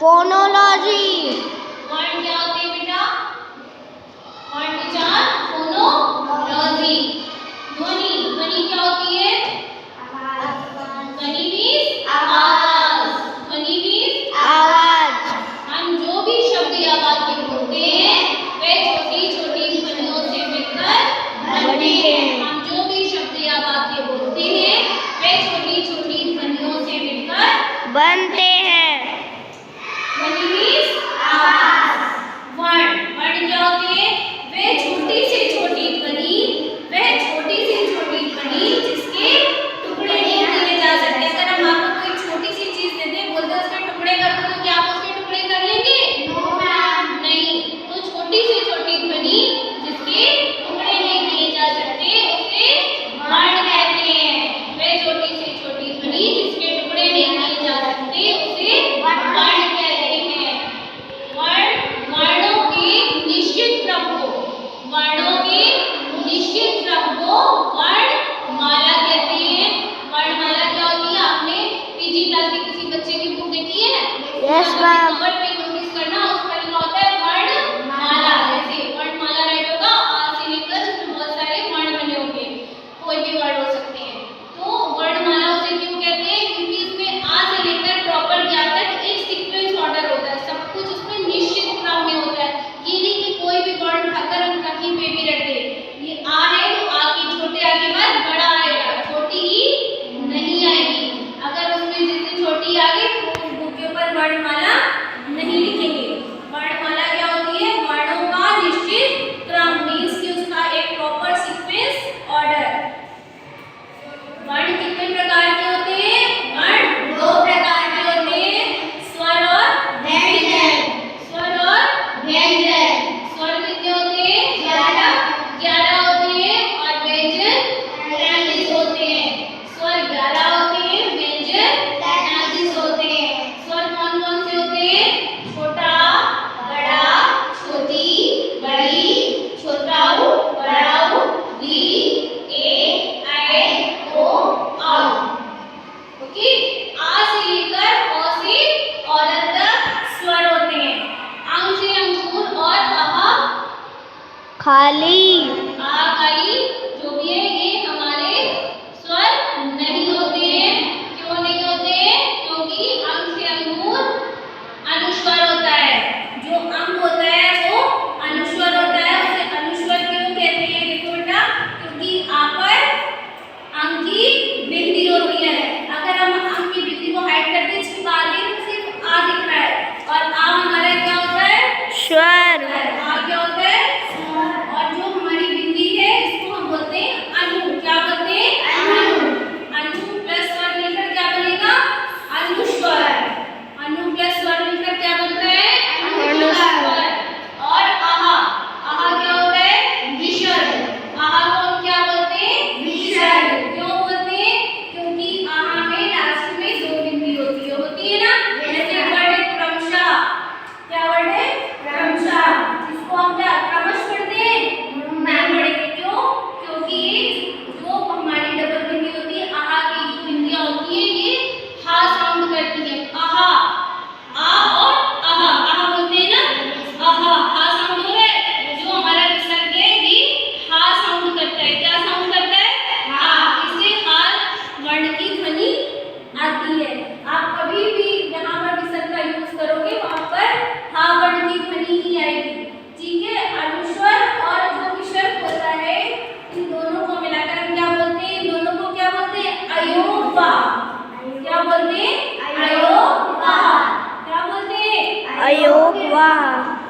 Phonology. वर्ण क्या होते हैं बेटा? वर्ण विचार फोनोलॉजी। ध्वनि, ध्वनि क्या होती है? ध्वनि मीन्स आवाज। ध्वनि मीन्स आवाज। हम जो भी शब्द या वाक्य बोलते हैं वे छोटी छोटी ध्वनियों से मिलकर बनते हैं। हम जो भी शब्द या वाक्य बोलते हैं वे छोटी छोटी ध्वनियों से मिलकर बनते हैं। ध्वनि मीन्स आवाज। वर्ण, वर्ण क्या होते हैं? वे छोटी से छोटी ध्वनि, वह छोटी से छोटी ध्वनि जिसके टुकड़े नहीं किए जा सकते। अगर हम आपको कोई छोटी सी चीज देते हैं, बोलते हैं उसके टुकड़े कर दो, तो क्या आप उसके टुकड़े कर लेंगे? No ma'am. नहीं। तो छोटी से छोटी ध्वनि जिसके टुकड़े नहीं किए जा सकते उसे वर्ण कहते हैं। वे छोटी से छोटी ध्वनि जिसके टुकड़े नहीं किए जा सकते उसे वर्ण कहते हैं। वर्ण, वर्णों के निश्चित क्रम को, वर्णों के निश्चित क्रम को वर्णमाला कहते हैं। वर्णमाला क्या होती है? आपने पीजी क्लास के किसी बच्चे की बुक देखी है? Yes ma'am. कवर पे नोटिस करना, उस पर लिखा होता है वर्णमाला। ऐसे वर्णमाला राइट होगा, आ से लेकर उसमें बहुत सारे वर्ण बने होंगे, कोई भी वर्ण हो सकते हैं। तो वर्णमाला उसे क्यों कहते हैं? क्योंकि इसमें आ से लेकर प्रॉपर ज्ञान तक एक सीक्वेंस ऑर्डर होता है, सब कुछ उसमें निश्चित क्रम में होता है। ये नहीं कि कोई भी वर्ण उठाकर हम कहीं पे भी रख दें। ये आ है तो आ की छोटे आ के बाद बड़ा आएगा, छोटी ई नहीं आएगी। अगर उसमें जितनी छोटी आ गई तो उस बुक के ऊपर वर्णमाला नहीं लिखेंगे। वर्णमाला क्या होती है? वर्णों का निश्चित क्रम, मीन्स कि उसका एक प्रॉपर सीक्वेंस ऑर्डर। वर्ण कितने प्रकार के होते हैं? वर्ण दो प्रकार के होते हैं, स्वर और व्यंजन। स्वर और व्यंजन। स्वर कितने होते हैं? 11 होते हैं और व्यंजन 33 होते हैं। स्वर 11 होते हैं, व्यंजन 33 होते हैं। स्वर कौन कौन से होते हैं? छोटा, बड़ा, छोटी, बड़ी, छोटा ऊ, बड़ा ऊ, री, ए, ऐ, ओ, औ। ओके, आ से लेकर ओ से औरत तक स्वर होते हैं। अंग से अंकुर और अह खाली। आ खाली जो भी है ये हमारे स्वर नहीं होते हैं। क्यों नहीं होते हैं? क्योंकि अंग से अंकुर अनुस्वर होता है। जो अंग होता है वो अनुस्वर होता है। उसे अनुस्वर क्यों कहते हैं? देखो बेटा, क्योंकि आ पर अंग की बिंदी होती है। अगर हम अंग की बिंदी को हाइड करके छिपा दें तो सिर्फ आ दिख रहा है, और आ हमारा क्या होता है? स्वर। आ क्या होता है? और जो हमारी बिंदी है इसको हम बोलते हैं अनु। क्या बोलते हैं? अनु। अनु प्लस स्वर मिलकर क्या बनेगा? अनुस्वर। अनु प्लस स्वर मिलकर क्या बनता है? अनुस्वर। और आहा, आहा क्या होता है? विसर्ग। आहा को हम क्या बोलते हैं? विसर्ग। क्यों बोलते हैं? क्योंकि आहा में लास्ट में दो बिंदी होती है ना। जैसे वर्ड है क्रमशः। क्या वर्ड है? क्रमशः। इसको हम क्या क्रमश पढ़ते हैं? नहीं पढ़ेंगे। क्यों? क्योंकि जो हमारी डबल बिंदी होती है, आहा की जो बिंदियां होती है ये हा साउंड करती है। आहा, आ और आहा, आहा बोलते हैं ना, आहा, हा साउंड हो रहा है। जो हमारा विसर्ग है ये हा साउंड करता है। क्या साउंड करता है? हा। इससे हा वर्ण की ध्वनि आती है। आप कभी भी यहाँ पर विसर्ग का यूज करोगे वहां पर हा वर्ण की ध्वनि ही आएगी। ठीक है? अनुस्वर और जो विसर्ग होता है इन दोनों को मिलाकर हम क्या बोलते हैं? इन दोनों को क्या बोलते हैं? अयोगवाह। क्या बोलते हैं? अयोगवाह। क्या बोलते हैं? अयोगवाह।